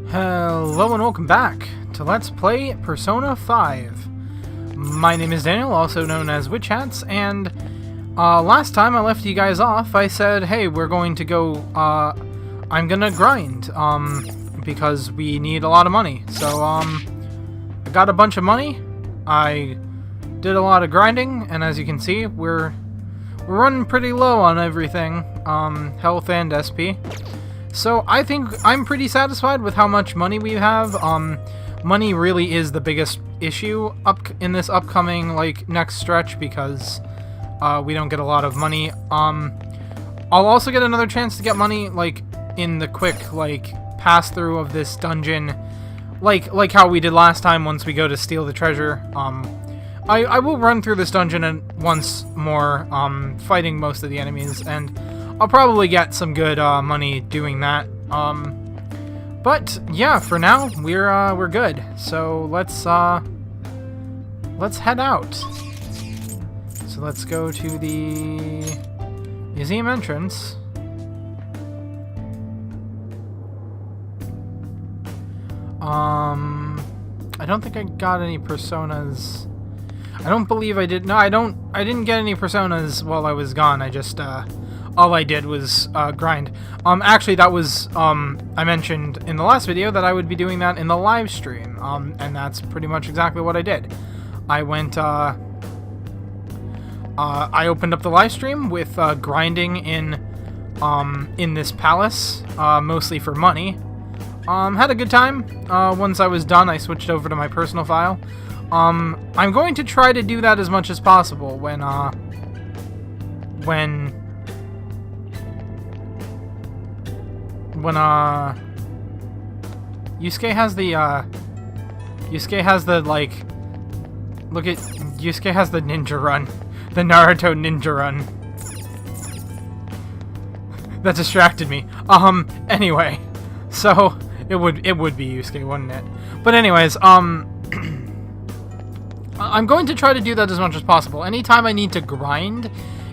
Hello and welcome back to Let's Play Persona 5. My name is Daniel, also known as Witch Hats, and last time I left you guys off, I said, hey, we're going to go, I'm gonna grind, because we need a lot of money. So, I got a bunch of money, I did a lot of grinding, and as you can see, we're running pretty low on everything, health and SP. So I think I'm pretty satisfied with how much money we have. Money really is the biggest issue in this upcoming next stretch because we don't get a lot of money. I'll also get another chance to get money in the quick pass through of this dungeon, like how we did last time once we go to steal the treasure. I will run through this dungeon once more, fighting most of the enemies, and I'll probably get some good money doing that. But yeah, for now we're good. So let's head out. So let's go to the museum entrance. I don't think I got any personas. I don't believe I did. No, I didn't get any personas while I was gone. I just all I did was grind. Actually, that was I mentioned in the last video that I would be doing that in the live stream. And that's pretty much exactly what I did. I went I opened up the live stream with grinding in this palace, mostly for money. Had a good time. Once I was done, I switched over to my personal file. I'm going to try to do that as much as possible when Yusuke has the look at Yusuke has the ninja run, the Naruto ninja run. That distracted me. Anyway, so it would be Yusuke, wouldn't it? But anyways, I'm going to try to do that as much as possible. Anytime I need to grind,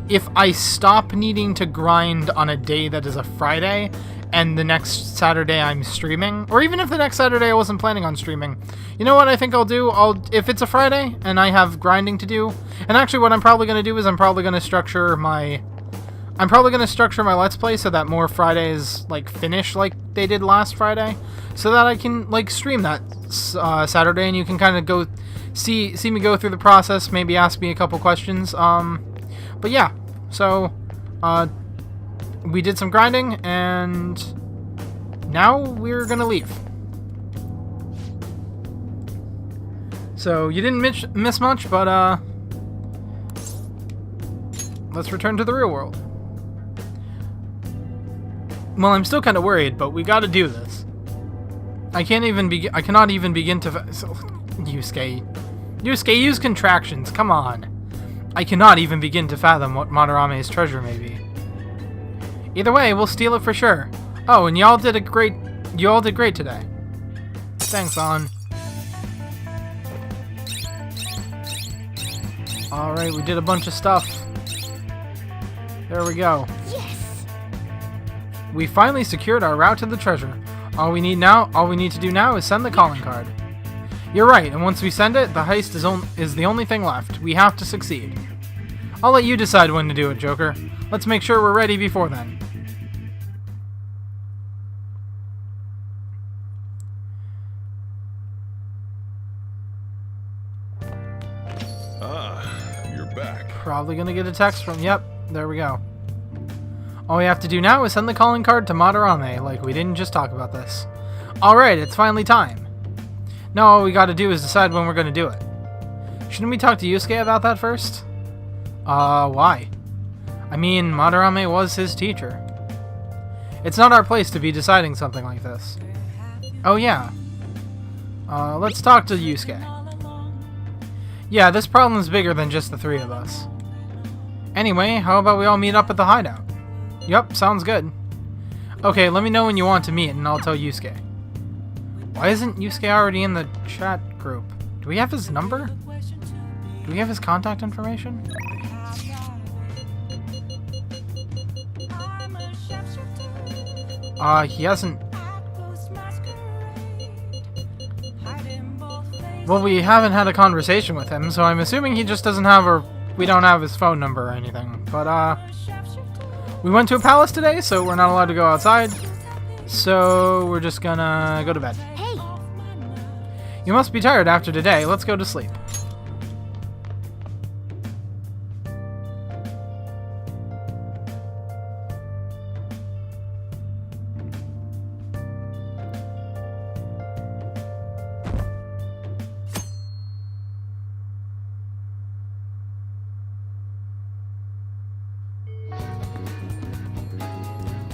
if I stop needing to grind on a day that is a Friday, and the next Saturday I'm streaming, or even if the next Saturday I wasn't planning on streaming, you know what I think I'll do? If it's a Friday and I have grinding to do, and actually what I'm probably going to do is I'm probably going to structure my Let's Play so that more Fridays finish like they did last Friday, so that I can stream that Saturday, and you can kind of go see me go through the process, maybe ask me a couple questions. But yeah, so we did some grinding, and now we're gonna leave. So you didn't miss much, but let's return to the real world. Well, I'm still kind of worried, but we gotta do this. I cannot even begin to Yusuke, use contractions, come on. I cannot even begin to fathom what Madarame's treasure may be. Either way, we'll steal it for sure. Oh, and you all did great today. Thanks, On. Alright, we did a bunch of stuff. There we go. Yes! We finally secured our route to the treasure. All we need to do now is send the calling card. You're right, and once we send it, the heist is the only thing left. We have to succeed. I'll let you decide when to do it, Joker. Let's make sure we're ready before then. You're back. Probably gonna get a text from... Yep, there we go. All we have to do now is send the calling card to Madarame, we didn't just talk about this. Alright, it's finally time. Now all we gotta do is decide when we're gonna do it. Shouldn't we talk to Yusuke about that first? Why? I mean, Madarame was his teacher. It's not our place to be deciding something like this. Oh yeah. Let's talk to Yusuke. Yeah, this problem is bigger than just the three of us. Anyway, how about we all meet up at the hideout? Yup, sounds good. Okay, let me know when you want to meet and I'll tell Yusuke. Why isn't Yusuke already in the chat group? Do we have his number? Do we have his contact information? He hasn't... Well, we haven't had a conversation with him, so I'm assuming he just doesn't have we don't have his phone number or anything. But, we went to a palace today, so we're not allowed to go outside. So, we're just gonna go to bed. Hey! You must be tired after today. Let's go to sleep.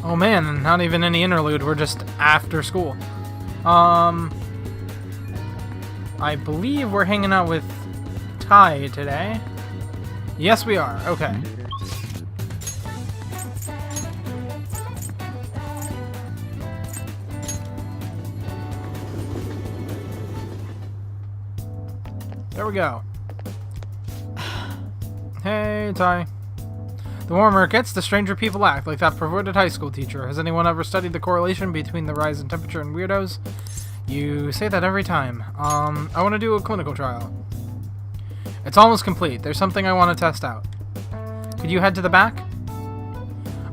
Oh man, not even any interlude, we're just after school. I believe we're hanging out with Tai today. Yes, we are. Okay. There we go. Hey, Tai. The warmer it gets, the stranger people act, like that perverted high school teacher. Has anyone ever studied the correlation between the rise in temperature and weirdos? You say that every time. I want to do a clinical trial. It's almost complete. There's something I want to test out. Could you head to the back?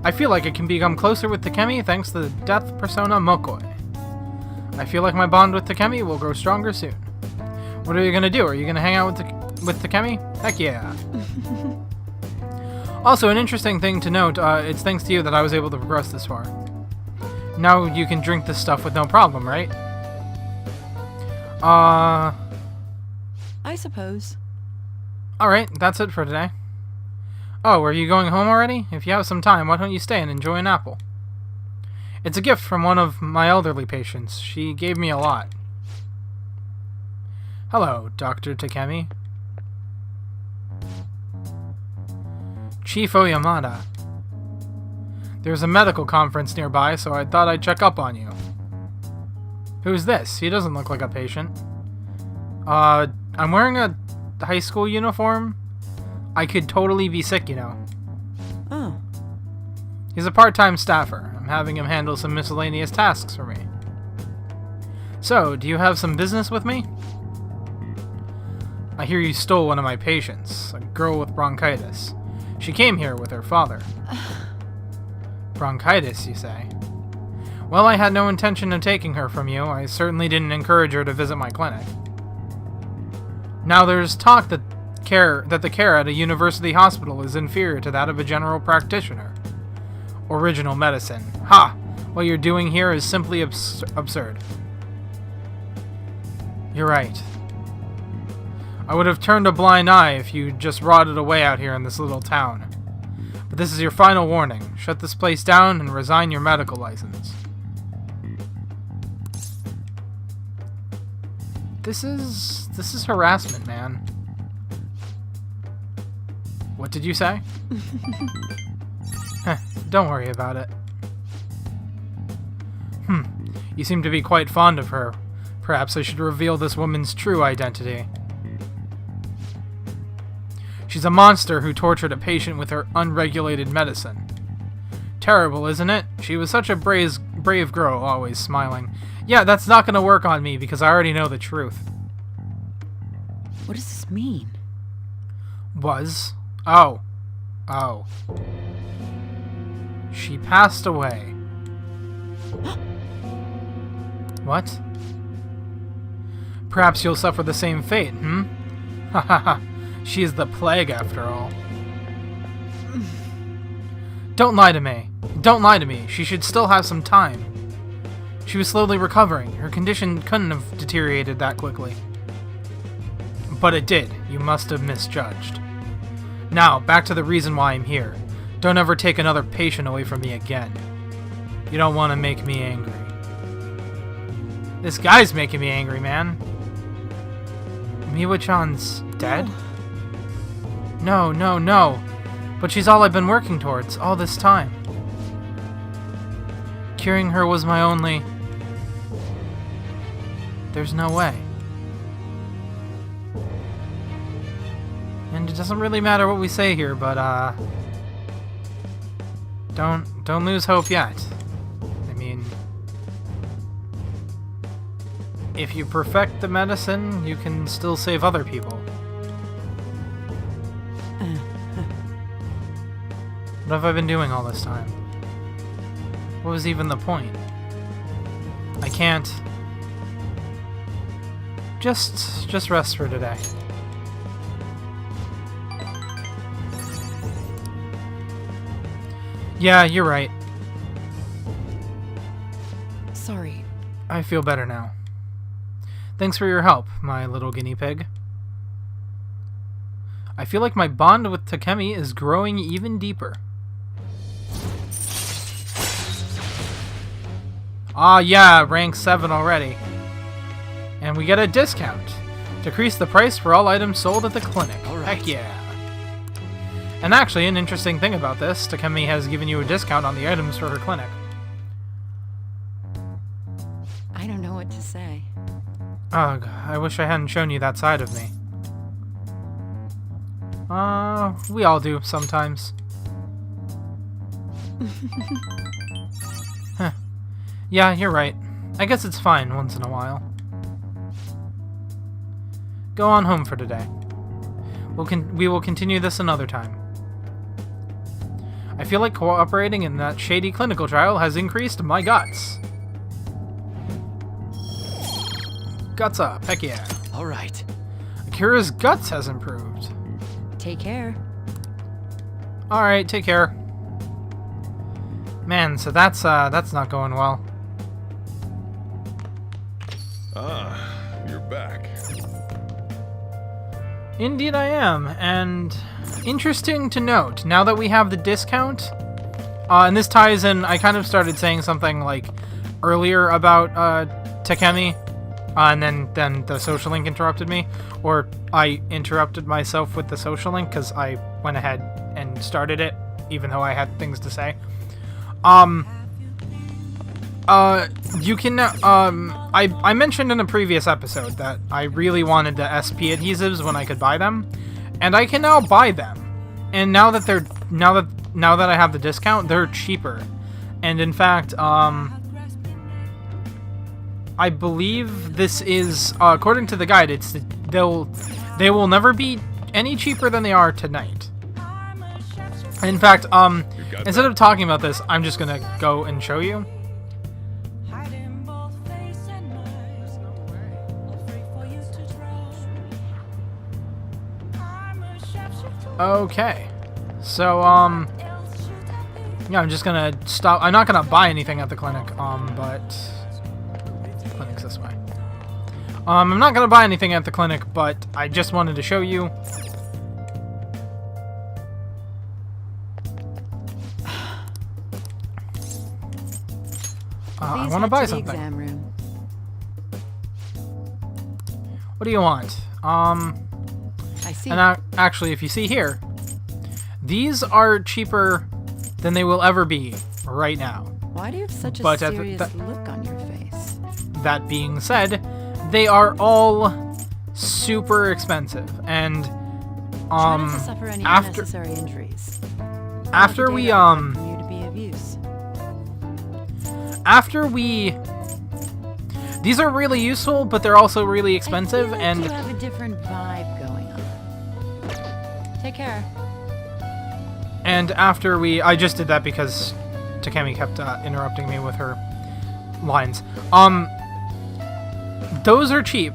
I feel like I can become closer with Takemi thanks to the death persona Mokoi. I feel like my bond with Takemi will grow stronger soon. What are you going to do? Are you going to hang out with Takemi? Heck yeah. Also, an interesting thing to note, it's thanks to you that I was able to progress this far. Now you can drink this stuff with no problem, right? I suppose. Alright, that's it for today. Oh, are you going home already? If you have some time, why don't you stay and enjoy an apple? It's a gift from one of my elderly patients. She gave me a lot. Hello, Dr. Takemi. Chief Oyamada. There's a medical conference nearby, so I thought I'd check up on you. Who's this? He doesn't look like a patient. I'm wearing a high school uniform. I could totally be sick, you know. Oh. He's a part-time staffer. I'm having him handle some miscellaneous tasks for me. So, do you have some business with me? I hear you stole one of my patients, a girl with bronchitis. She came here with her father. Bronchitis, you say? Well, I had no intention of taking her from you. I certainly didn't encourage her to visit my clinic. Now, there's talk that the care at a university hospital is inferior to that of a general practitioner. Original medicine. Ha! What you're doing here is simply absurd. You're right. I would have turned a blind eye if you just rotted away out here in this little town. But this is your final warning. Shut this place down and resign your medical license. This is harassment, man. What did you say? Don't worry about it. You seem to be quite fond of her. Perhaps I should reveal this woman's true identity. She's a monster who tortured a patient with her unregulated medicine. Terrible, isn't it? She was such a brave girl, always smiling. Yeah, that's not gonna work on me because I already know the truth. What does this mean? Was? Oh. She passed away. What? Perhaps you'll suffer the same fate, Ha ha ha. She is the plague, after all. Don't lie to me. Don't lie to me. She should still have some time. She was slowly recovering. Her condition couldn't have deteriorated that quickly. But it did. You must have misjudged. Now, back to the reason why I'm here. Don't ever take another patient away from me again. You don't want to make me angry. This guy's making me angry, man. Miwa-chan's dead? No. But she's all I've been working towards, all this time. Curing her was my only... There's no way. And it doesn't really matter what we say here, but, Don't lose hope yet. I mean... if you perfect the medicine, you can still save other people. What have I been doing all this time? What was even the point? I can't... Just rest for today. Yeah, you're right. Sorry. I feel better now. Thanks for your help, my little guinea pig. I feel like my bond with Takemi is growing even deeper. Ah, yeah, rank 7 already. And we get a discount. Decrease the price for all items sold at the clinic. All right. Heck yeah. And actually, an interesting thing about this, Takemi has given you a discount on the items for her clinic. I don't know what to say. Ugh, I wish I hadn't shown you that side of me. We all do, sometimes. Huh. Yeah, you're right. I guess it's fine once in a while. Go on home for today. We will continue this another time. I feel like cooperating in that shady clinical trial has increased my guts. Guts up, heck yeah. All right. Akira's guts has improved. Take care. Alright, take care. Man, so that's not going well. Ah, you're back. Indeed I am, and interesting to note, now that we have the discount, and this ties in, I kind of started saying something like earlier about Takemi, and then the social link interrupted me, or I interrupted myself with the social link because I went ahead and started it, even though I had things to say. You can, I mentioned in a previous episode that I really wanted the SP adhesives when I could buy them, and I can now buy them. And now that I have the discount, they're cheaper. And in fact, I believe this is, according to the guide, they will never be any cheaper than they are tonight. In fact, instead of talking about this, I'm just gonna go and show you. Okay, so, yeah, I'm just gonna stop. I'm not gonna buy anything at the clinic, but the clinic's this way. I'm not gonna buy anything at the clinic, but I just wanted to show you. I want to buy something. Exam room. What do you want? I see. And actually, if you see here, these are cheaper than they will ever be right now. Why do you have such a But serious look on your face? That being said, they are all super expensive, and Try not to suffer any unnecessary injuries. after we For you to be of use. these are really useful, but they're also really expensive, I feel like and you have a different vibe going on. Take care. and after I just did that because Takemi kept interrupting me with her lines. Those are cheap.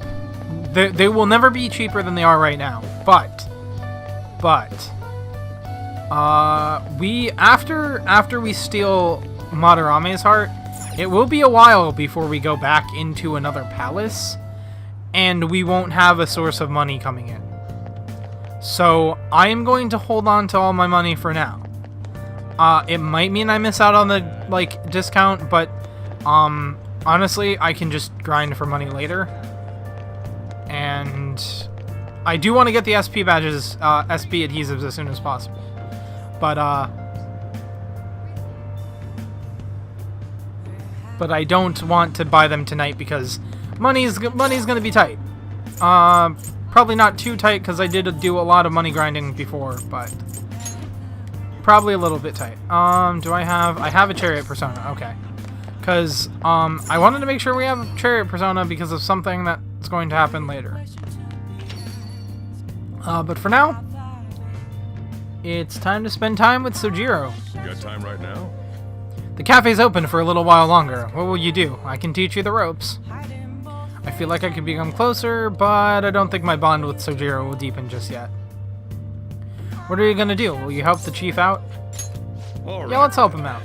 They will never be cheaper than they are right now. But after we steal Madarame's heart, it will be a while before we go back into another palace, and we won't have a source of money coming in. So I am going to hold on to all my money for now. It might mean I miss out on the discount, but honestly, I can just grind for money later. And I do want to get the SP badges, SP adhesives as soon as possible. But I don't want to buy them tonight because money's gonna be tight. Probably not too tight because I did do a lot of money grinding before, but probably a little bit tight. I have a chariot persona. Okay. Because, I wanted to make sure we have Chariot Persona because of something that's going to happen later. But for now, it's time to spend time with Sojiro. You got time right now? The cafe's open for a little while longer. What will you do? I can teach you the ropes. I feel like I could become closer, but I don't think my bond with Sojiro will deepen just yet. What are you gonna do? Will you help the chief out? All right. Yeah, let's help him out.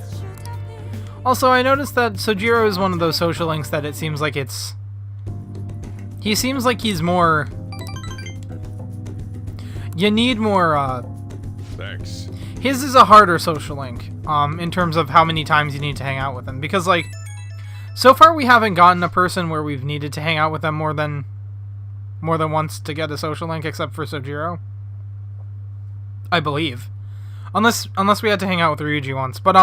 Also, I noticed that Sojiro is one of those social links that it seems like it's... He seems like he's more... You need more, Thanks. His is a harder social link, in terms of how many times you need to hang out with him. Because, like, so far we haven't gotten a person where we've needed to hang out with them more than once to get a social link, except for Sojiro. I believe. Unless we had to hang out with Ryuji once. But,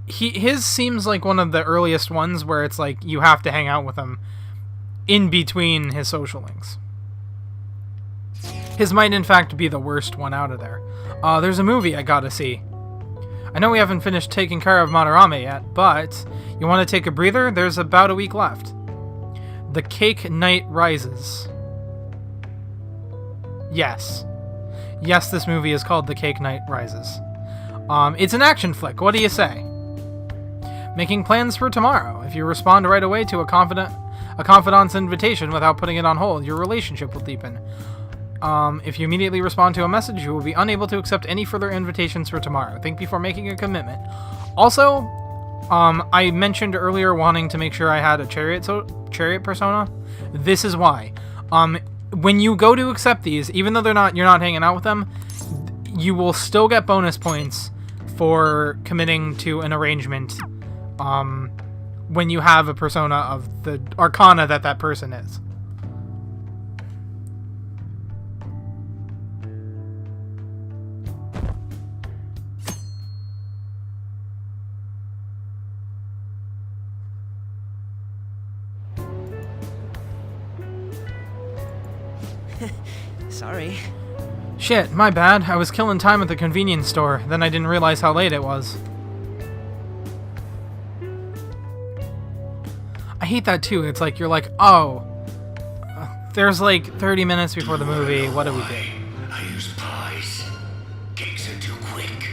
his seems like one of the earliest ones where it's like you have to hang out with him in between his social links. His might, in fact, be the worst one out of there. There's a movie I gotta see. I know we haven't finished taking care of Madarame yet, but you want to take a breather? There's about a week left. The Cake Night Rises. Yes. Yes, this movie is called The Cake Night Rises. It's an action flick. What do you say? Making plans for tomorrow. If you respond right away to a confidant's invitation without putting it on hold, your relationship will deepen. If you immediately respond to a message, you will be unable to accept any further invitations for tomorrow. Think before making a commitment. Also, I mentioned earlier wanting to make sure I had a chariot persona. This is why. When you go to accept these, even though you're not hanging out with them, you will still get bonus points for committing to an arrangement. When you have a persona of the arcana that person is. Sorry. Shit, my bad. I was killing time at the convenience store, then I didn't realize how late it was. I hate that too. It's like, you're like, oh, there's like 30 minutes before the movie, what do we do? I use pies. Cakes are too quick.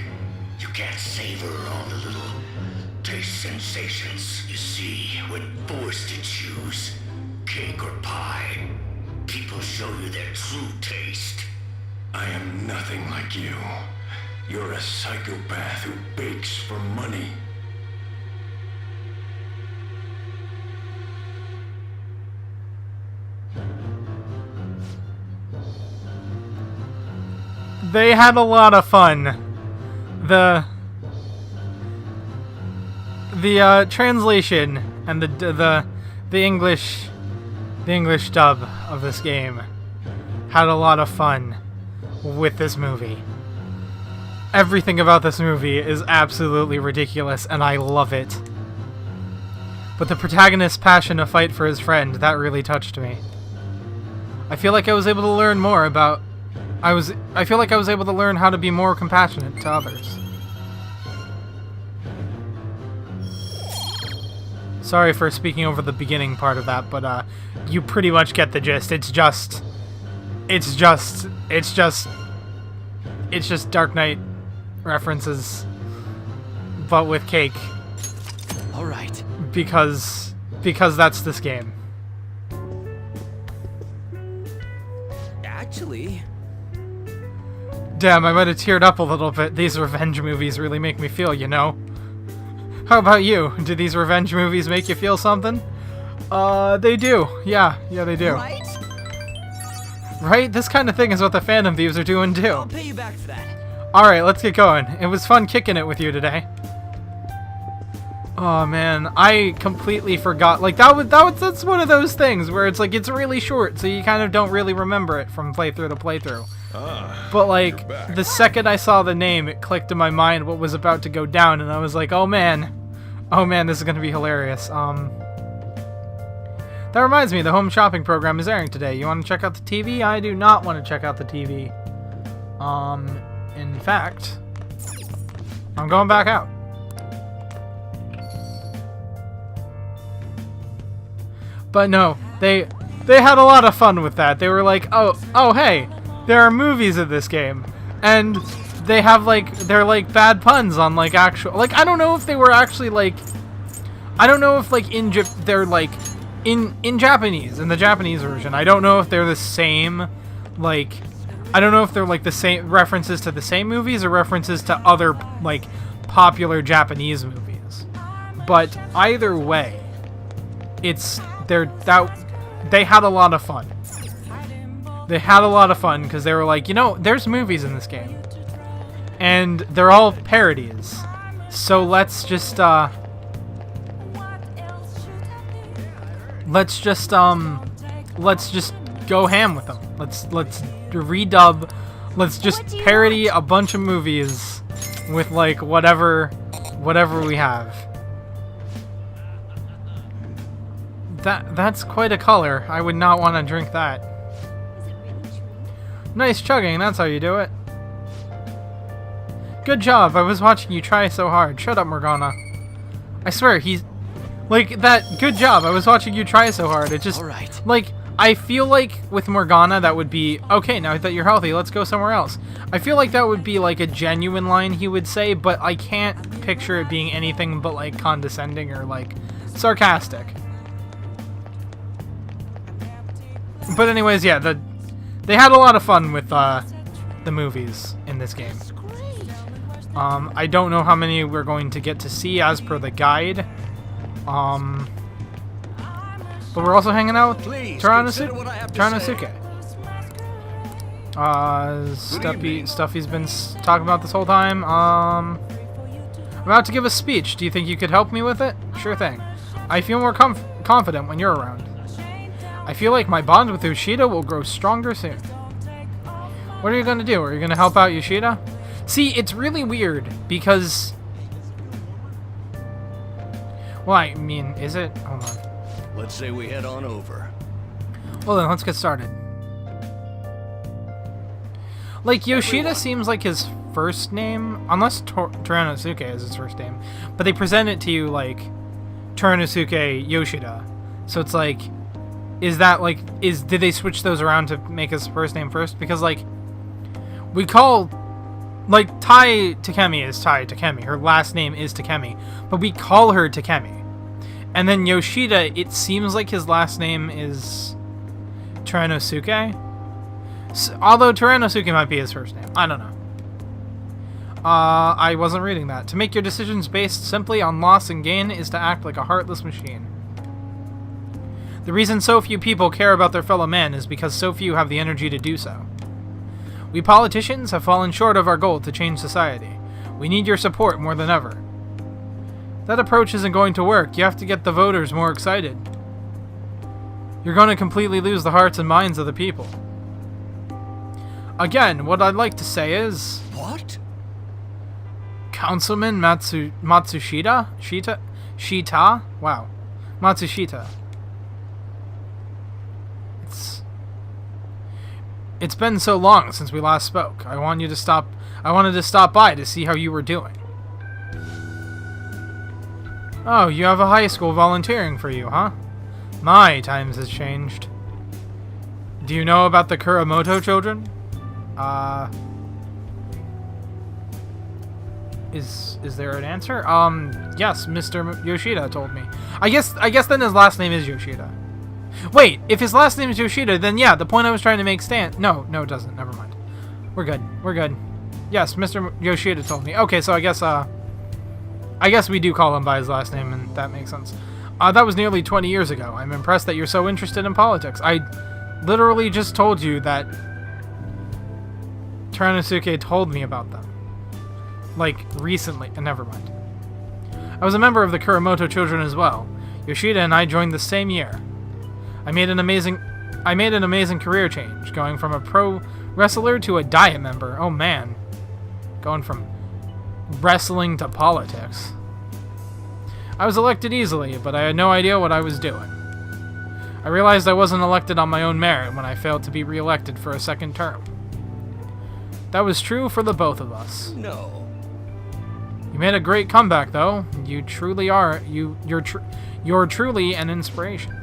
You can't savor all the little taste sensations. You see, when forced to choose cake or pie, people show you their true taste. I am nothing like you. You're a psychopath who bakes for money. They had a lot of fun. The translation and the English dub of this game had a lot of fun with this movie. Everything about this movie is absolutely ridiculous, and I love it. But the protagonist's passion to fight for his friend, that really touched me. I feel like I was able to learn more about... I feel like I was able to learn how to be more compassionate to others. Sorry for speaking over the beginning part of that, but you pretty much get the gist. It's just Dark Knight references, but with cake. All right. Because that's this game. Actually, Damn, I might have teared up a little bit. These revenge movies really make me feel, you know. How about you? Do these revenge movies make you feel something? They do. Yeah, they do. right? Right? This kind of thing is what the Phantom Thieves are doing I'll too. pay you back for that. Alright, let's get going. It was fun kicking it with you today. Oh man, I completely forgot. Like that's one of those things where it's like it's really short, so you kind of don't really remember it from playthrough to playthrough. But like the second I saw the name, it clicked in my mind what was about to go down, and I was like, oh man, this is gonna be hilarious. That reminds me, the home shopping program is airing today. You want to check out the TV? I do not want to check out the TV. In fact, I'm going back out. But no, they had a lot of fun with that. They were like, oh, hey, there are movies in this game, and they have they're like bad puns on like actual, like I don't know if they were actually like, I don't know if like they're like in Japanese, in the Japanese version. I don't know if they're the same, like I don't know if they're like the same references to the same movies or references to other like popular Japanese movies. But either way, they had a lot of fun. They had a lot of fun because they were like, there's movies in this game, and they're all parodies. So let's just go ham with them. Let's redub. Let's just parody a bunch of movies with like whatever we have. That's quite a color. I would not want to drink that. Nice chugging, that's how you do it. Good job, I was watching you try so hard. Shut up, Morgana. I swear, he's... Like, that... Good job, I was watching you try so hard. It just... Alright. Like, I feel like with Morgana that would be, okay, now that you're healthy, let's go somewhere else. I feel like that would be like a genuine line he would say, but I can't picture it being anything but like condescending or like sarcastic. But anyways, yeah, they had a lot of fun with the movies in this game. I don't know how many we're going to get to see as per the guide. But we're also hanging out with Taranosuke. Stuff he's been talking about this whole time. I'm about to give a speech. Do you think you could help me with it? Sure thing. I feel more confident when you're around. I feel like my bond with Yoshida will grow stronger soon. What are you going to do? Are you going to help out Yoshida? See, it's really weird because... Well, I mean, is it? Hold on. Let's say we head on over. Well then, let's get started. Like, Yoshida seems like his first name, unless Taranosuke is his first name. But they present it to you like Taranosuke Yoshida. So it's like, is that like, did they switch those around to make his first name first? Because like, we call, like, Tai Takemi is Tai Takemi. Her last name is Takemi. But we call her Takemi. And then Yoshida, it seems like his last name is Taranosuke. Although Taranosuke might be his first name. I don't know. I wasn't reading that. To make your decisions based simply on loss and gain is to act like a heartless machine. The reason so few people care about their fellow man is because so few have the energy to do so. We politicians have fallen short of our goal to change society. We need your support more than ever. That approach isn't going to work. You have to get the voters more excited. You're going to completely lose the hearts and minds of the people. Again, what I'd like to say is... What? Councilman Matsushita? Shita? Wow. Matsushita. It's been so long since we last spoke. I wanted to stop by to see how you were doing. Oh, you have a high school volunteering for you, huh? My times has changed. Do you know about the Kuramoto children? Is there an answer? Yes, Mr. Yoshida told me. I guess then his last name is Yoshida. Wait, if his last name is Yoshida, then yeah, the point I was trying to make stand. No, it doesn't. Never mind. We're good. Yes, Mr. Yoshida told me. Okay, so I guess we do call him by his last name, and that makes sense. That was nearly 20 years ago. I'm impressed that you're so interested in politics. I literally just told you that Taranosuke told me about them. Like, recently. Never mind. I was a member of the Kuramoto children as well. Yoshida and I joined the same year. I made an amazing career change, going from a pro wrestler to a Diet member. Oh man. Going from wrestling to politics. I was elected easily, but I had no idea what I was doing. I realized I wasn't elected on my own merit when I failed to be re-elected for a second term. That was true for the both of us. No. You made a great comeback, though. You truly are. You're truly an inspiration.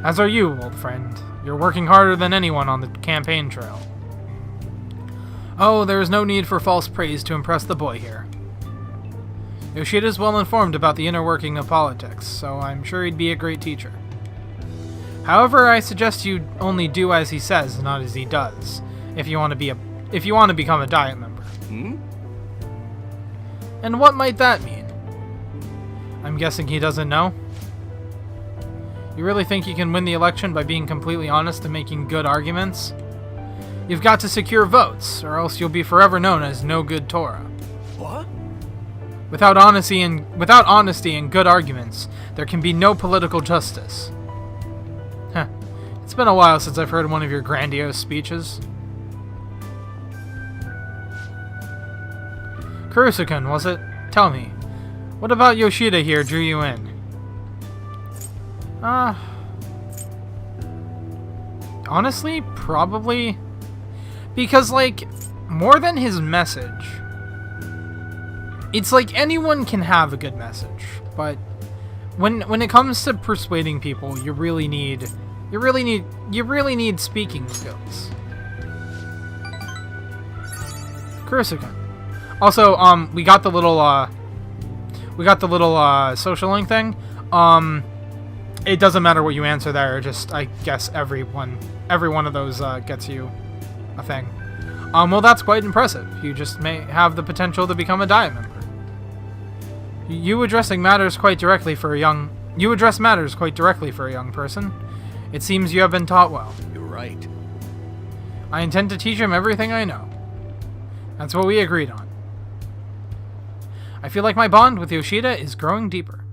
As are you, old friend. You're working harder than anyone on the campaign trail. Oh, there is no need for false praise to impress the boy here. Yoshida's well informed about the inner working of politics, so I'm sure he'd be a great teacher. However, I suggest you only do as he says, not as he does, if you want to become a Diet member. Hmm? And what might that mean? I'm guessing he doesn't know? You really think you can win the election by being completely honest and making good arguments? You've got to secure votes, or else you'll be forever known as no good Torah. What? Without honesty and good arguments, there can be no political justice. Huh. It's been a while since I've heard one of your grandiose speeches. Kurusu-kun, was it? Tell me, what about Yoshida here drew you in? Honestly, probably because, like, more than his message, it's like anyone can have a good message, but when it comes to persuading people, you really need speaking skills. Kurusu-kun. Also, we got the little social link thing. It doesn't matter what you answer there. Just, I guess every one of those gets you a thing. Well, that's quite impressive. You just may have the potential to become a Diet member. You address matters quite directly for a young person. It seems you have been taught well. You're right. I intend to teach him everything I know. That's what we agreed on. I feel like my bond with Yoshida is growing deeper.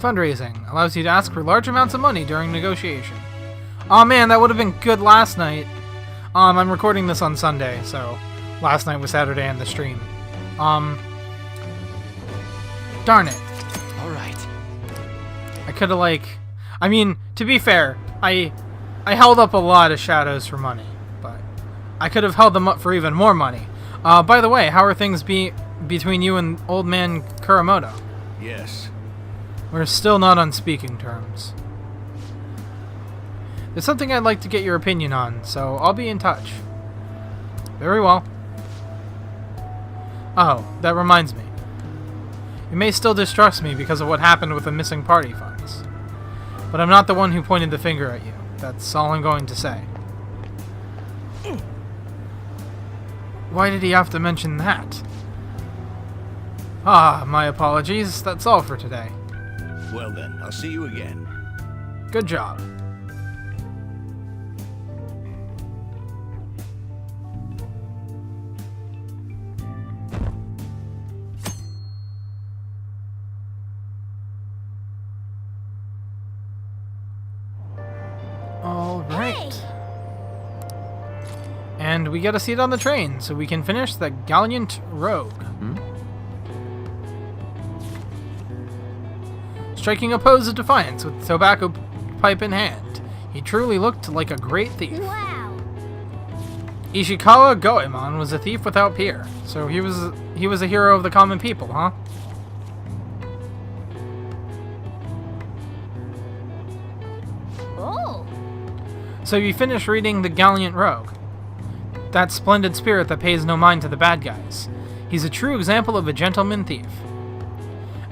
Fundraising allows you to ask for large amounts of money during negotiation. Oh man, that would have been good last night. I'm recording this on Sunday, so last night was Saturday on the stream. Darn it. Alright. I could have, like... I mean, to be fair, I held up a lot of shadows for money, but I could have held them up for even more money. By the way, how are things between you and old man Kuramoto? Yes. We're still not on speaking terms. There's something I'd like to get your opinion on, so I'll be in touch. Very well. Oh, that reminds me. You may still distrust me because of what happened with the missing party funds. But I'm not the one who pointed the finger at you. That's all I'm going to say. Why did he have to mention that? Ah, my apologies. That's all for today. Well then, I'll see you again. Good job. All right. And we get a seat on the train, so we can finish the Gallant Rogue. Striking a pose of defiance with the tobacco pipe in hand, he truly looked like a great thief. Wow. Ishikawa Goemon was a thief without peer, so he was a hero of the common people, huh? Oh. So you finish reading The Gallant Rogue. That splendid spirit that pays no mind to the bad guys. He's a true example of a gentleman thief.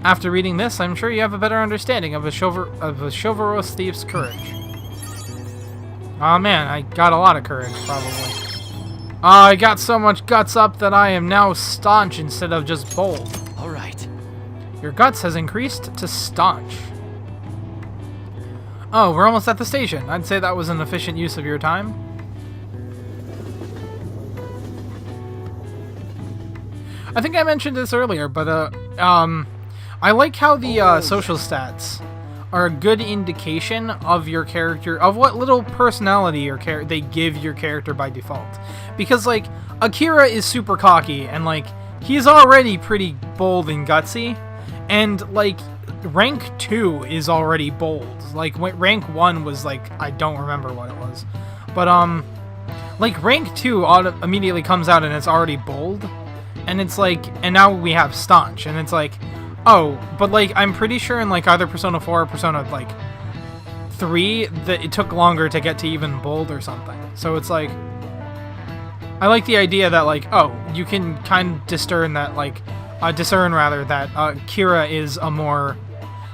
After reading this, I'm sure you have a better understanding of a chivalrous thief's courage. Aw man, I got a lot of courage, probably. I got so much guts up that I am now staunch instead of just bold. Alright. Your guts has increased to staunch. Oh, we're almost at the station. I'd say that was an efficient use of your time. I think I mentioned this earlier, but I like how the social stats are a good indication of your character, of what little personality they give your character by default. Because, like, Akira is super cocky, and, like, he's already pretty bold and gutsy, and, like, rank 2 is already bold. Like, rank 1 was, like, I don't remember what it was. But, like, rank 2 immediately comes out and it's already bold. And it's like, and now we have staunch, and it's like, Oh, but like I'm pretty sure in like either Persona 4 or Persona like 3 that it took longer to get to even Bold or something. So it's like I like the idea that like, oh, you can kind of discern that like discern rather that Kira is a more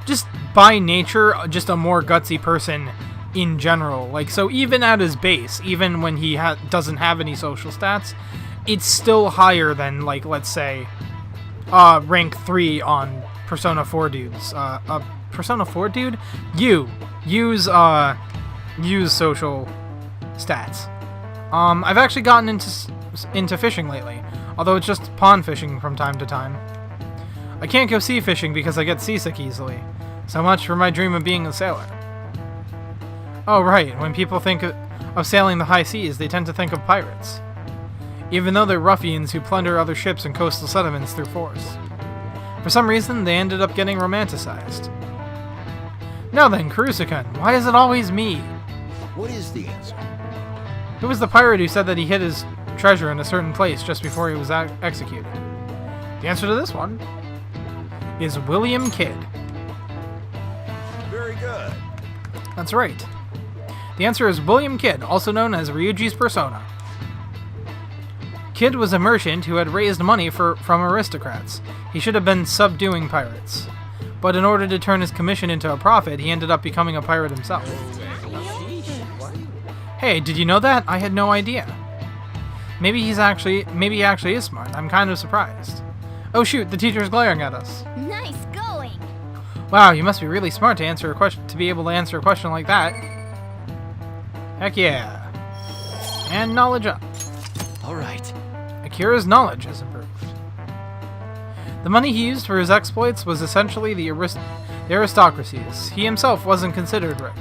just by nature just a more gutsy person in general. Like, so even at his base, even when he doesn't have any social stats, it's still higher than like, let's say, rank 3 on Persona 4 dudes. Persona 4 dude? Use social stats. I've actually gotten into fishing lately, although it's just pond fishing from time to time. I can't go sea fishing because I get seasick easily. So much for my dream of being a sailor. Oh right, when people think of sailing the high seas, they tend to think of pirates. Even though they're ruffians who plunder other ships and coastal settlements through force. For some reason, they ended up getting romanticized. Now then, Kurusu-kun, why is it always me? What is the answer? Who was the pirate who said that he hid his treasure in a certain place just before he was executed? The answer to this one is William Kidd. Very good. That's right. The answer is William Kidd, also known as Ryuji's persona. Kidd was a merchant who had raised money from aristocrats. He should have been subduing pirates. But in order to turn his commission into a profit, he ended up becoming a pirate himself. Hey, did you know that? I had no idea. Maybe he actually is smart. I'm kind of surprised. Oh shoot, the teacher's glaring at us. Nice going. Wow, you must be really smart to answer a question to be able to answer a question like that. Heck yeah. And knowledge up. All right. Akira's knowledge has improved. The money he used for his exploits was essentially the aristocracy's. He himself wasn't considered rich.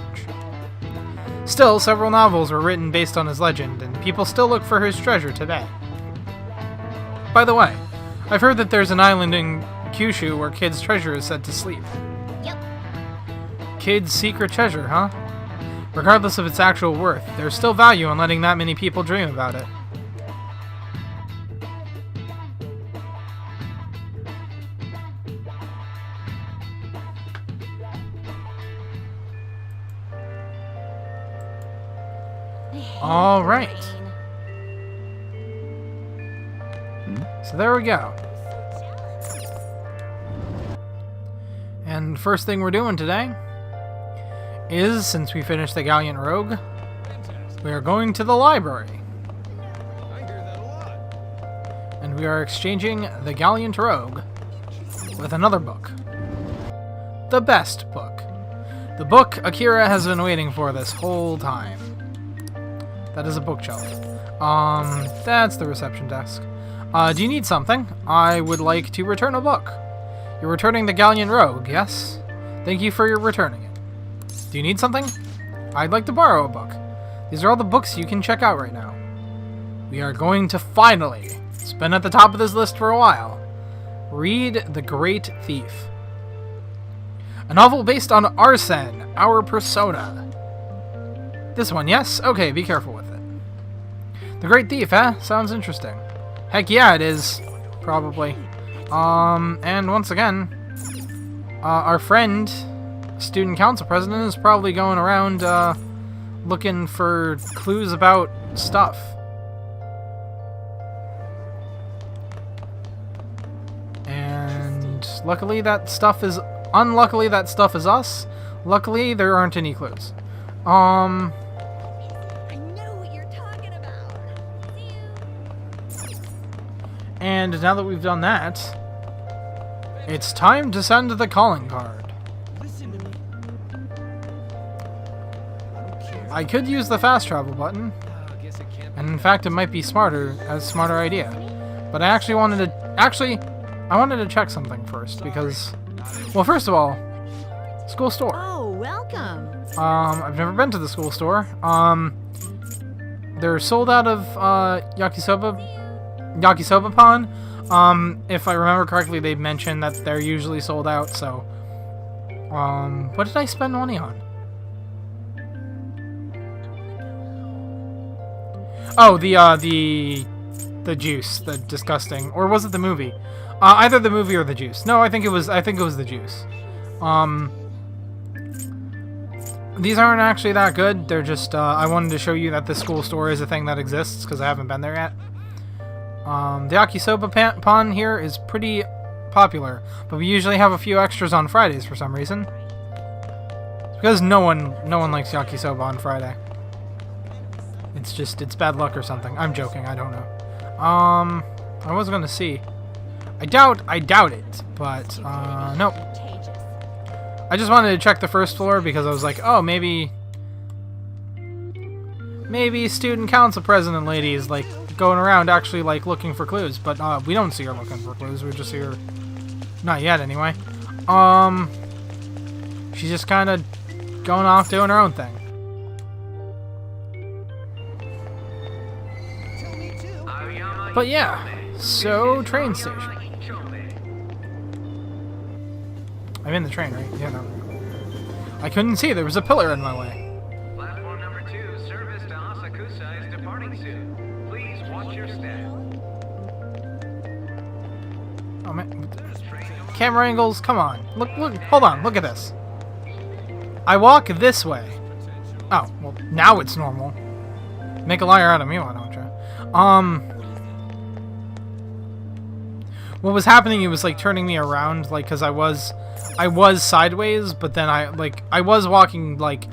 Still, several novels were written based on his legend, and people still look for his treasure today. By the way, I've heard that there's an island in Kyushu where Kidd's treasure is said to sleep. Yep. Kidd's secret treasure, huh? Regardless of its actual worth, there's still value in letting that many people dream about it. All right. So there we go. And first thing we're doing today is, since we finished the Gallant Rogue, we are going to the library. I hear that a lot. And we are exchanging the Gallant Rogue with another book. The best book. The book Akira has been waiting for this whole time. That is a bookshelf. That's the reception desk. Do you need something? I would like to return a book. You're returning the Gallant Rogue, yes? Thank you for your returning it. Do you need something? I'd like to borrow a book. These are all the books you can check out right now. We are going to finally, it's been at the top of this list for a while, read The Great Thief. A novel based on Arsene, our persona. This one, yes? Okay, be careful with it. The Great Thief, eh? Sounds interesting. Heck yeah, it is. Probably. And once again, our friend, student council president, is probably going around, looking for clues about stuff. And luckily that stuff is... Unluckily that stuff is us. Luckily there aren't any clues. I know what you're talking about. See you. And now that we've done that, it's time to send the calling card. Listen to me. I don't care. I could use the fast travel button, I guess it can't. and in fact it might be a smarter idea. But I actually wanted to check something first, because, well, first of all, school store. Oh, welcome. I've never been to the school store. They're sold out of yakisoba pan. If I remember correctly, they mentioned that they're usually sold out. So, what did I spend money on? Oh, the the juice, the disgusting, or was it the movie? Either the movie or the juice. No, I think it was the juice. These aren't actually that good. They're just, I wanted to show you that the school store is a thing that exists, because I haven't been there yet. The yakisoba pan here is pretty popular, but we usually have a few extras on Fridays for some reason. It's because no one likes yakisoba on Friday. It's just, it's bad luck or something. I'm joking, I don't know. I was gonna see. I doubt it, but, nope. I just wanted to check the first floor because I was like, oh, maybe student council president lady is, like, going around actually, like, looking for clues, but, we don't see her looking for clues, we just see her, not yet, anyway. She's just kind of going off doing her own thing. But yeah, so train station. I'm in the train, right? Yeah, no. I couldn't see. There was a pillar in my way. Platform number 2, service to Asakusa is departing soon. Please watch your step. Oh man, camera angles. Come on. Look. Hold on. Look at this. I walk this way. Oh, well, now it's normal. Make a liar out of me, why don't you? What was happening? It was like turning me around, like, because I was sideways, but then I was walking like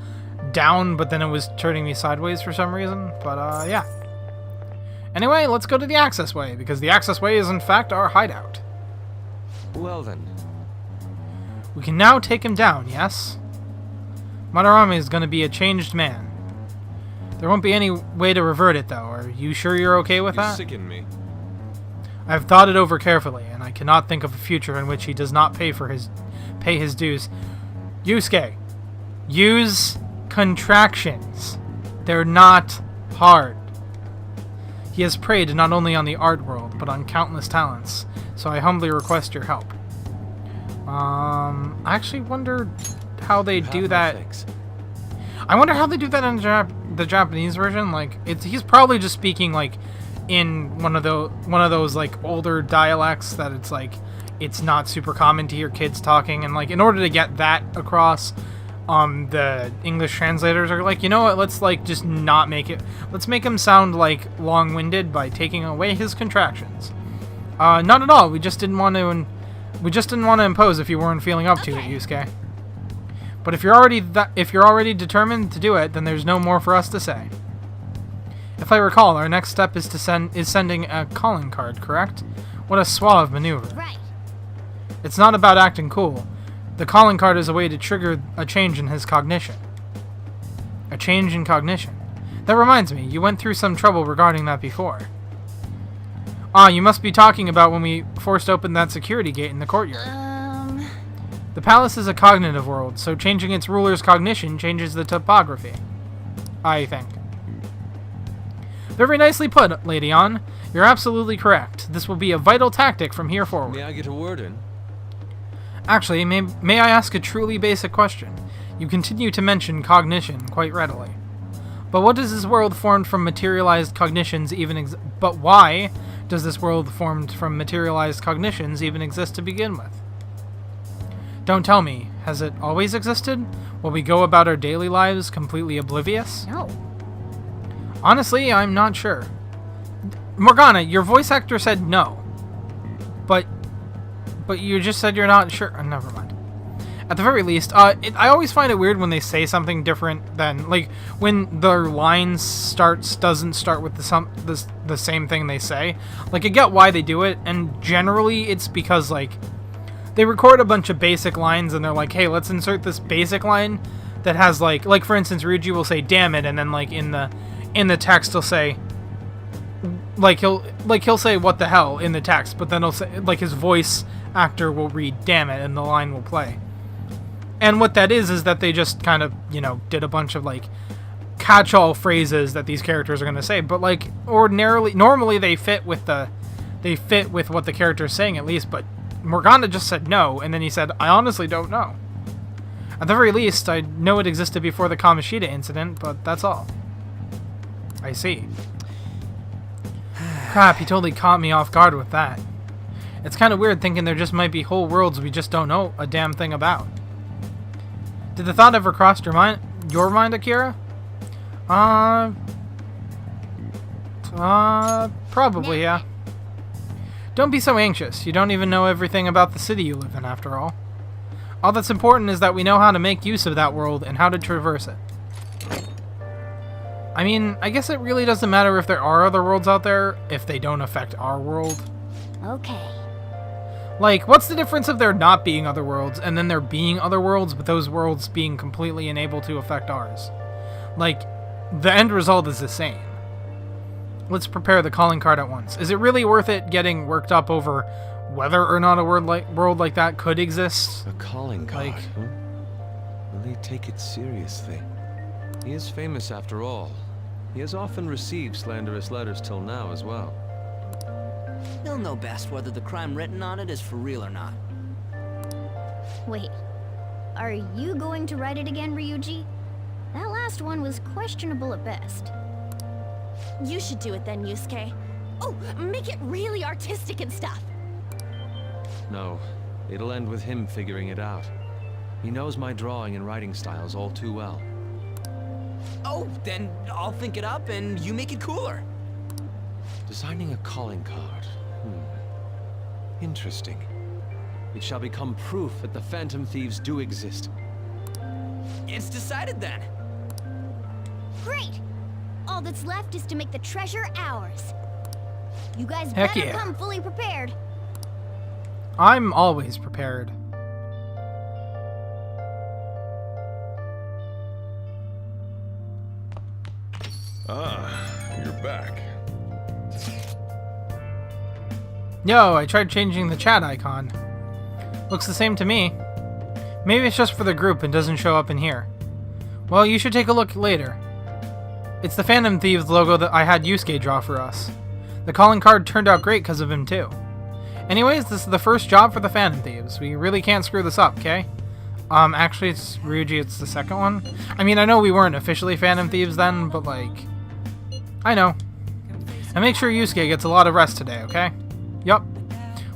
down, but then it was turning me sideways for some reason. But yeah. Anyway, let's go to the access way, because the access way is in fact our hideout. Well then. We can now take him down, yes? Madarame is going to be a changed man. There won't be any way to revert it, though. Are you sure you're okay with that? You sicken me. I've thought it over carefully, and I cannot think of a future in which he does not pay his dues. Yusuke, use contractions. They're not hard. He has preyed not only on the art world, but on countless talents, so I humbly request your help. I actually wonder how they do that. I wonder how they do that in the Japanese version. Like, he's probably just speaking like in one of those like older dialects that it's like it's not super common to hear kids talking, and like in order to get that across, the English translators are like, you know what, let's like just not make it, let's make him sound like long-winded by taking away his contractions. Not at all. We just didn't want to impose if you weren't feeling up to it, Yusuke. But if you're already determined to do it, then there's no more for us to say. If I recall, our next step is sending a calling card, correct? What a suave maneuver. Right. It's not about acting cool. The calling card is a way to trigger a change in his cognition. A change in cognition. That reminds me, you went through some trouble regarding that before. Ah, you must be talking about when we forced open that security gate in the courtyard. The palace is a cognitive world, so changing its ruler's cognition changes the topography, I think. Very nicely put, Lady An. You're absolutely correct. This will be a vital tactic from here forward. May I get a word in? Actually, may I ask a truly basic question? You continue to mention cognition quite readily. But what does this world formed from materialized cognitions even But why does this world formed from materialized cognitions even exist to begin with? Don't tell me. Has it always existed? Will we go about our daily lives completely oblivious? No. Honestly, I'm not sure. Morgana, your voice actor said no. But you just said you're not sure. Never mind. At the very least, I always find it weird when they say something different than, like, when their lines doesn't start with the same thing they say. Like, I get why they do it, and generally it's because, like, they record a bunch of basic lines and they're like, hey, let's insert this basic line that has, like for instance, Ryuji will say damn it, and then like in the text he'll say, he'll say what the hell in the text, but then he'll say, like, his voice actor will read damn it and the line will play. And what that is that they just kind of, you know, did a bunch of like catch-all phrases that these characters are going to say, but like normally they fit with what the character is saying at least, but Morgana just said no, and then he said, I honestly don't know. At the very least, I know it existed before the Kamoshida incident, but that's all. I see. Crap, he totally caught me off guard with that. It's kind of weird thinking there just might be whole worlds we just don't know a damn thing about. Did the thought ever cross your mind, Akira? Probably, yeah. Don't be so anxious. You don't even know everything about the city you live in, after all. All that's important is that we know how to make use of that world and how to traverse it. I mean, I guess it really doesn't matter if there are other worlds out there if they don't affect our world. Okay. Like, what's the difference of there not being other worlds and then there being other worlds, but those worlds being completely unable to affect ours? Like, the end result is the same. Let's prepare the calling card at once. Is it really worth it getting worked up over whether or not a world like that could exist? A calling card, Like- huh? Will he take it seriously? He is famous after all. He has often received slanderous letters till now as well. He'll know best whether the crime written on it is for real or not. Wait. Are you going to write it again, Ryuji? That last one was questionable at best. You should do it then, Yusuke. Oh, make it really artistic and stuff. No, it'll end with him figuring it out. He knows my drawing and writing styles all too well. Oh, then I'll think it up and you make it cooler. Designing a calling card. Interesting. It shall become proof that the Phantom Thieves do exist. It's decided then. Great! All that's left is to make the treasure ours. You guys Heck better yeah. come fully prepared. I'm always prepared. Ah, you're back. Yo, I tried changing the chat icon. Looks the same to me. Maybe it's just for the group and doesn't show up in here. Well, you should take a look later. It's the Phantom Thieves logo that I had Yusuke draw for us. The calling card turned out great because of him too. Anyways, this is the first job for the Phantom Thieves. We really can't screw this up, okay? Actually, it's Ryuji, it's the second one. I mean, I know we weren't officially Phantom Thieves then, but like... I know. And make sure Yusuke gets a lot of rest today, okay? Yup.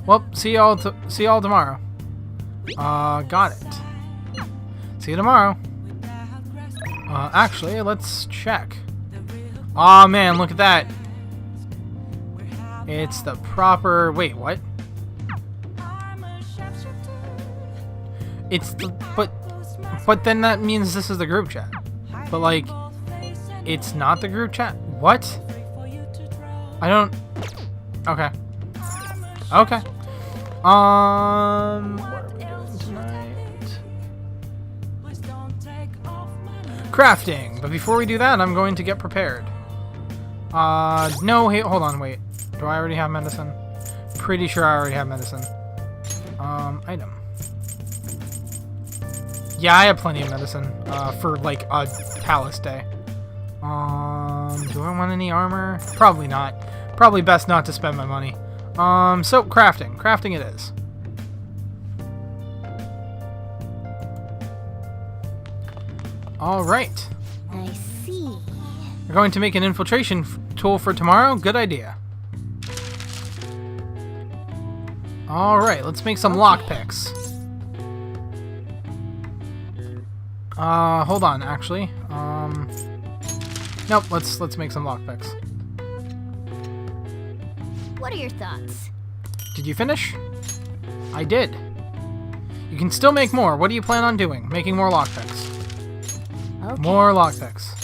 Well, see y'all tomorrow. Got it. See you tomorrow. Actually, let's check. Aw, man, look at that. It's the proper... Wait, what? It's the... But then that means this is the group chat. But, like, it's not the group chat? What? I don't... Okay. Okay. What are we doing tonight? Crafting! But before we do that, I'm going to get prepared. No, hey, hold on, wait. Do I already have medicine? Pretty sure I already have medicine. Item. Yeah, I have plenty of medicine, for, like, a palace day. Do I want any armor? Probably not. Probably best not to spend my money. So, crafting. Crafting it is. Alright. I see. We're going to make an infiltration tool for tomorrow? Good idea. Alright, let's make some lockpicks. Hold on, actually. Nope, let's make some lockpicks. What are your thoughts? Did you finish? I did. You can still make more. What do you plan on doing? Making more lockpicks. Okay. More lockpicks.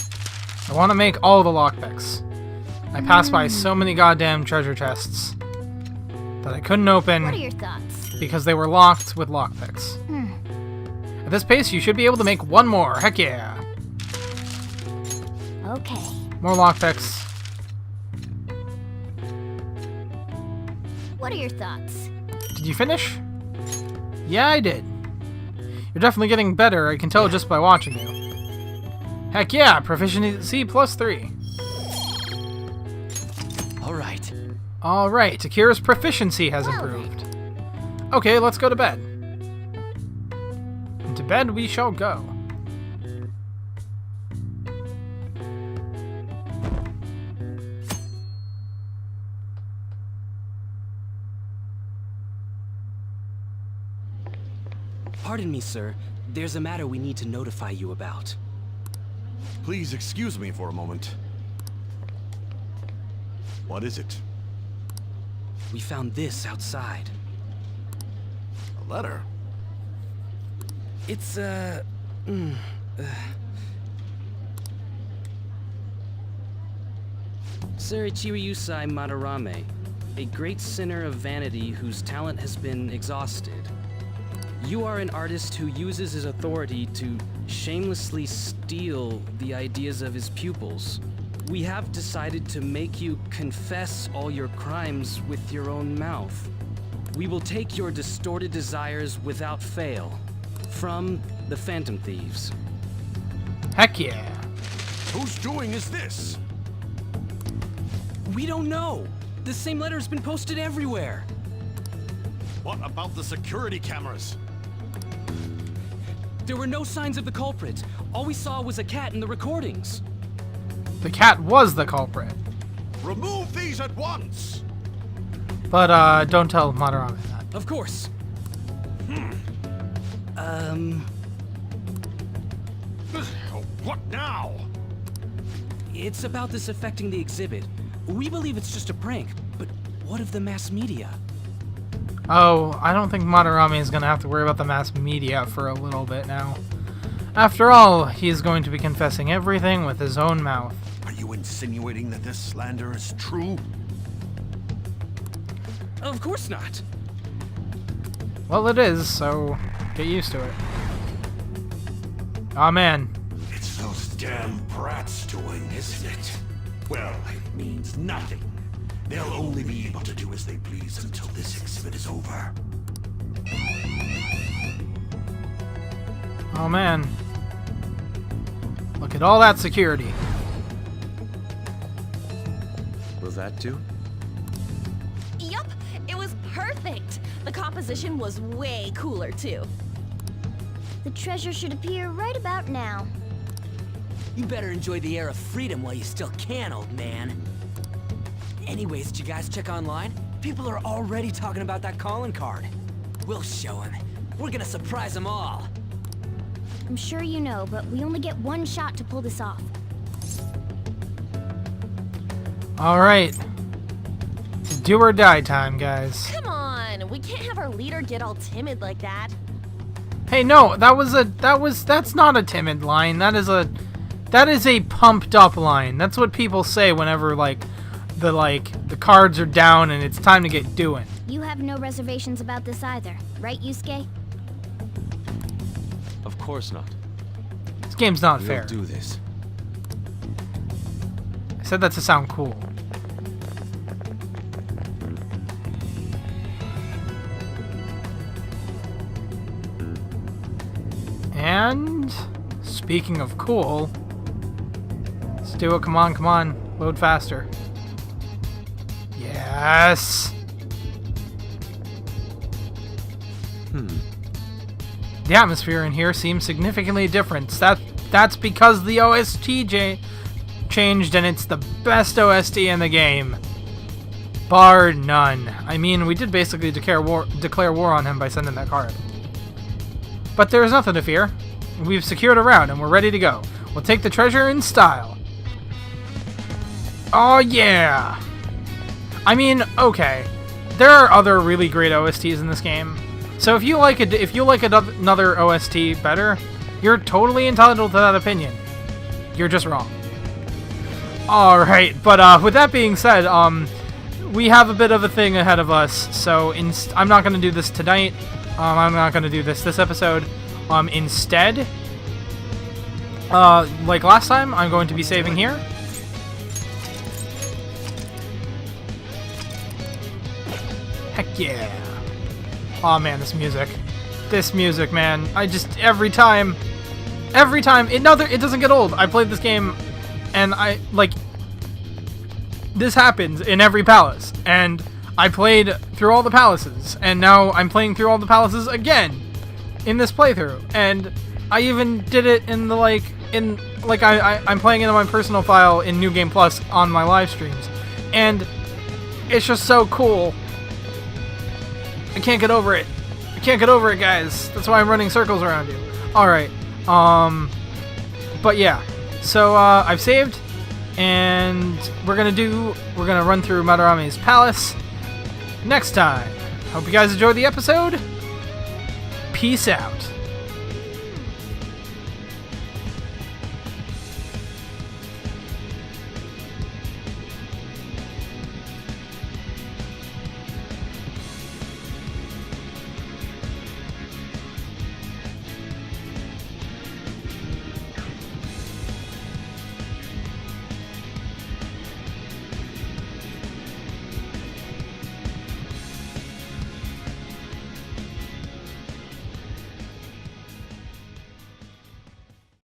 I want to make all the lockpicks. I passed by so many goddamn treasure chests that I couldn't open What are your thoughts? because they were locked with lockpicks. At this pace, you should be able to make one more. Heck yeah. Okay. More lockpicks. What are your thoughts? Did you finish? Yeah, I did. You're definitely getting better. I can tell just by watching you. Heck yeah, proficiency +3. Alright. Alright, Akira's proficiency has Well improved. Okay, let's go to bed. And to bed we shall go. Pardon me, sir. There's a matter we need to notify you about. Please excuse me for a moment. What is it? We found this outside. A letter? It's, Sir Ryuji Madarame, a great sinner of vanity whose talent has been exhausted. You are an artist who uses his authority to shamelessly steal the ideas of his pupils. We have decided to make you confess all your crimes with your own mouth. We will take your distorted desires without fail. From the Phantom Thieves. Heck yeah. Whose doing is this? We don't know! The same letter has been posted everywhere! What about the security cameras? There were no signs of the culprit. All we saw was a cat in the recordings. The cat was the culprit. Remove these at once! But, don't tell Madarame that. Of course. What now? It's about this affecting the exhibit. We believe it's just a prank, but what of the mass media? Oh, I don't think Madarame is going to have to worry about the mass media for a little bit now. After all, he's going to be confessing everything with his own mouth. Are you insinuating that this slander is true? Of course not. Well, it is, so get used to it. Aw, man. It's those damn brats doing, isn't it? Well, it means nothing. They'll only be able to do as they please until this exhibit is over. Oh, man. Look at all that security. Will that do? Yup, it was perfect. The composition was way cooler, too. The treasure should appear right about now. You better enjoy the air of freedom while you still can, old man. Anyways, did you guys check online? People are already talking about that calling card. We'll show him. We're gonna surprise them all. I'm sure you know, but we only get one shot to pull this off. Alright. It's do or die time, guys. Come on, we can't have our leader get all timid like that. Hey, no, that's not a timid line. That is a pumped up line. That's what people say whenever, the cards are down and it's time to get doing. You have no reservations about this either, right, Yusuke? Of course not. This game's not We'll fair. do this. I said that to sound cool. And speaking of cool, let's do it. Come on, come on. Load faster. Yes. The atmosphere in here seems significantly different. That's because the OST changed, and it's the best OST in the game, bar none. I mean, we did basically declare war on him by sending that card. But there's nothing to fear. We've secured a round and we're ready to go. We'll take the treasure in style. Oh yeah! I mean, okay. There are other really great OSTs in this game. So if you like another OST better, you're totally entitled to that opinion. You're just wrong. Alright, but with that being said, we have a bit of a thing ahead of us, so I'm not going to do this tonight. I'm not going to do this episode. Instead, like last time, I'm going to be saving here. Heck yeah. Aw, man, this music, man. I just, every time, it doesn't get old. I played this game, and this happens in every palace, and I played through all the palaces, and now I'm playing through all the palaces again in this playthrough, and I even did it in I'm playing it on my personal file in New Game Plus on my live streams, and it's just so cool. I can't get over it. I can't get over it, guys. That's why I'm running circles around you. Alright. But yeah. So, I've saved. And we're gonna run through Madarame's palace next time. Hope you guys enjoyed the episode. Peace out.